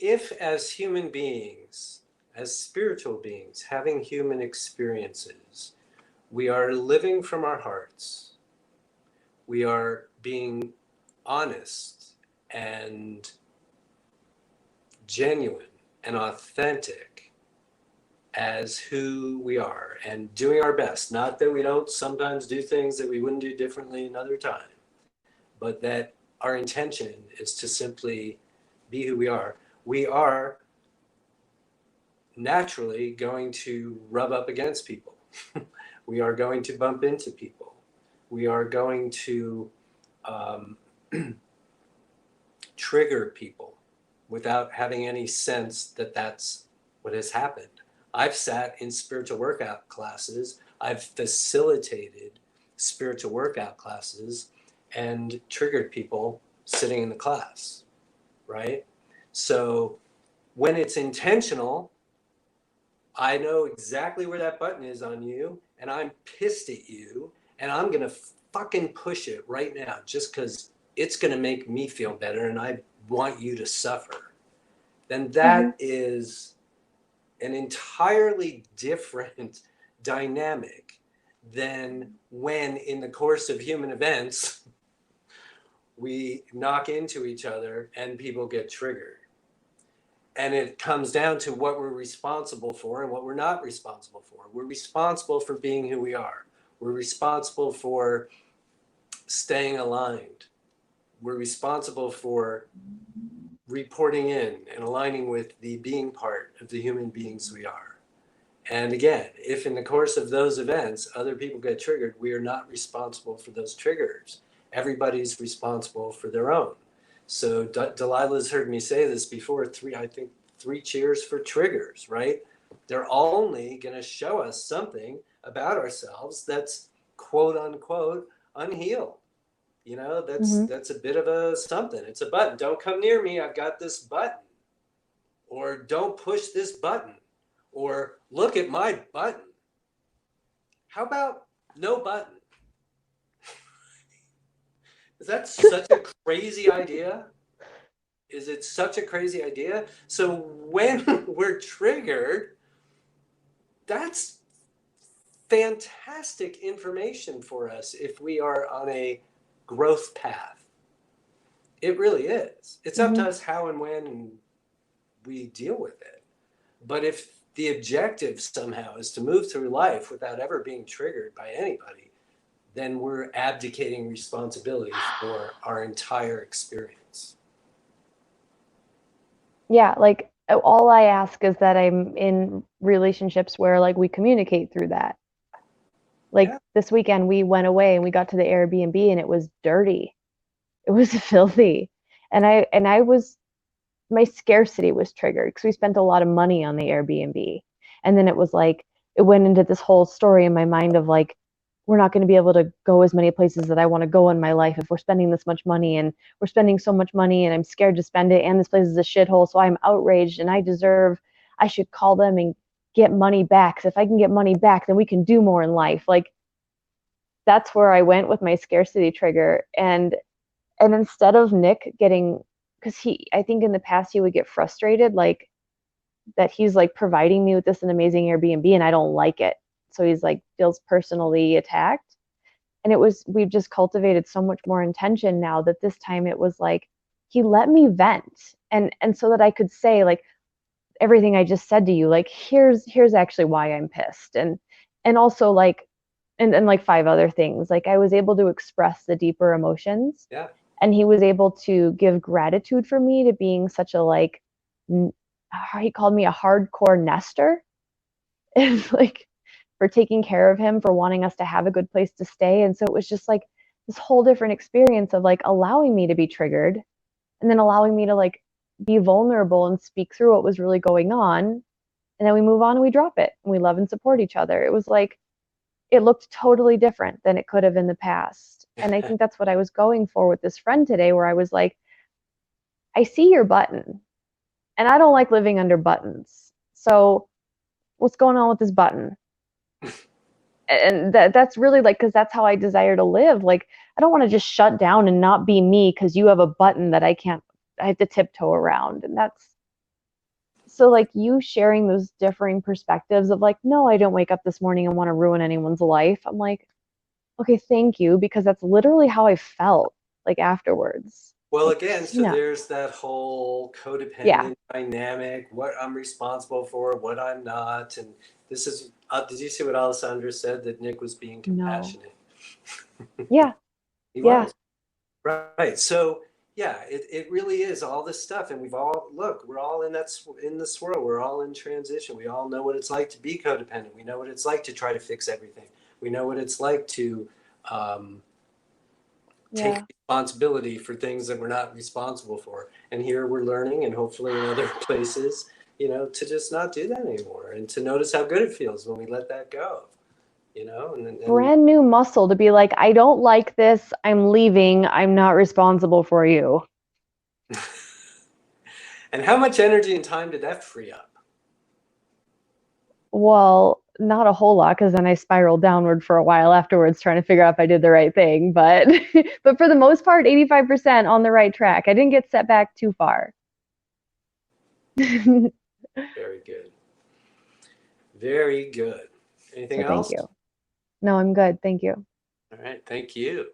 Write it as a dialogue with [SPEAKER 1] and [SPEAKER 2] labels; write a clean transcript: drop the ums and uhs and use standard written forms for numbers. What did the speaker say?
[SPEAKER 1] if as human beings, as spiritual beings, having human experiences, we are living from our hearts, we are being honest and genuine and authentic as who we are and doing our best. Not that we don't sometimes do things that we wouldn't do differently another time, but that our intention is to simply be who we are. We are naturally going to rub up against people. We are going to bump into people. We are going to um, trigger people without having any sense that that's what has happened. I've sat in spiritual workout classes, I've facilitated spiritual workout classes and triggered people sitting in the class, right? So when it's intentional, I know exactly where that button is on you, and I'm pissed at you, and I'm going to fucking push it right now just because it's going to make me feel better and I want you to suffer. Then that is an entirely different dynamic than when, in the course of human events, we knock into each other and people get triggered. And it comes down to what we're responsible for and what we're not responsible for. We're responsible for being who we are. We're responsible for staying aligned. We're responsible for reporting in and aligning with the being part of the human beings we are. And again, if in the course of those events other people get triggered, we are not responsible for those triggers. Everybody's responsible for their own. So Delilah's heard me say this before, three cheers for triggers, right? They're only going to show us something about ourselves that's quote unquote unhealed. You know, that's a bit of a something. It's a button. Don't come near me. I've got this button. Or don't push this button. Or look at my button. How about no button? Is that such a crazy idea? Is it such a crazy idea? So when we're triggered, that's fantastic information for us if we are on a growth path. It really is. It's up to us how and when we deal with it. But if the objective somehow is to move through life without ever being triggered by anybody, then we're abdicating responsibility for our entire experience.
[SPEAKER 2] Yeah, like all I ask is that I'm in relationships where like we communicate through that. Like
[SPEAKER 1] Yeah.
[SPEAKER 2] this weekend we went away and we got to the Airbnb and it was dirty. It was filthy. And I was my scarcity was triggered because we spent a lot of money on the Airbnb. And then it was like it went into this whole story in my mind of like we're not going to be able to go as many places that I want to go in my life if we're spending this much money and we're spending so much money and I'm scared to spend it and this place is a shithole, so I'm outraged and I should call them and get money back. 'Cause if I can get money back, then we can do more in life. Like that's where I went with my scarcity trigger. And instead of Nick getting, because I think in the past he would get frustrated, like that he's like providing me with this an amazing Airbnb and I don't like it. So he's like feels personally attacked. And we've just cultivated so much more intention now that this time it was like he let me vent and so that I could say like everything I just said to you, like here's actually why I'm pissed. And also like and like five other things. Like I was able to express the deeper emotions.
[SPEAKER 1] Yeah.
[SPEAKER 2] And he was able to give gratitude for me to being such a like he called me a hardcore nester. And like for taking care of him, for wanting us to have a good place to stay. And so it was just like this whole different experience of like allowing me to be triggered and then allowing me to like be vulnerable and speak through what was really going on. And then we move on and we drop it and we love and support each other. It was like it looked totally different than it could have in the past. And I think that's what I was going for with this friend today, where I was like, I see your button and I don't like living under buttons. So what's going on with this button? And that's really like, because that's how I desire to live. Like, I don't want to just shut down and not be me because you have a button that I have to tiptoe around. And So like you sharing those differing perspectives of like, no, I don't wake up this morning and want to ruin anyone's life. I'm like, okay, thank you, because that's literally how I felt like afterwards.
[SPEAKER 1] Well,
[SPEAKER 2] Like,
[SPEAKER 1] again, so
[SPEAKER 2] Christina,
[SPEAKER 1] there's that whole
[SPEAKER 2] yeah,
[SPEAKER 1] codependent dynamic, what I'm responsible for, what I'm not. And this is, did you see what Alessandra said, that Nick was being
[SPEAKER 2] no,
[SPEAKER 1] compassionate?
[SPEAKER 2] yeah,
[SPEAKER 1] He
[SPEAKER 2] yeah,
[SPEAKER 1] was. Right. So, yeah, it really is all this stuff. And we've all, look, we're all in that, in the swirl. We're all in transition. We all know what it's like to be codependent. We know what it's like to try to fix everything. We know what it's like to, um, take
[SPEAKER 2] yeah.
[SPEAKER 1] responsibility for things that we're not responsible for. And here we're learning, and hopefully in other places, to just not do that anymore, and to notice how good it feels when we let that go, and
[SPEAKER 2] Brand new muscle to be like, I don't like this. I'm leaving. I'm not responsible for you.
[SPEAKER 1] and how much energy and time did that free up?
[SPEAKER 2] Well, not a whole lot because then I spiraled downward for a while afterwards trying to figure out if I did the right thing. But but for the most part, 85% on the right track. I didn't get set back too far. So
[SPEAKER 1] Very good. Very good. Anything
[SPEAKER 2] thank
[SPEAKER 1] else?
[SPEAKER 2] you. No, I'm good. Thank you.
[SPEAKER 1] All right. Thank you.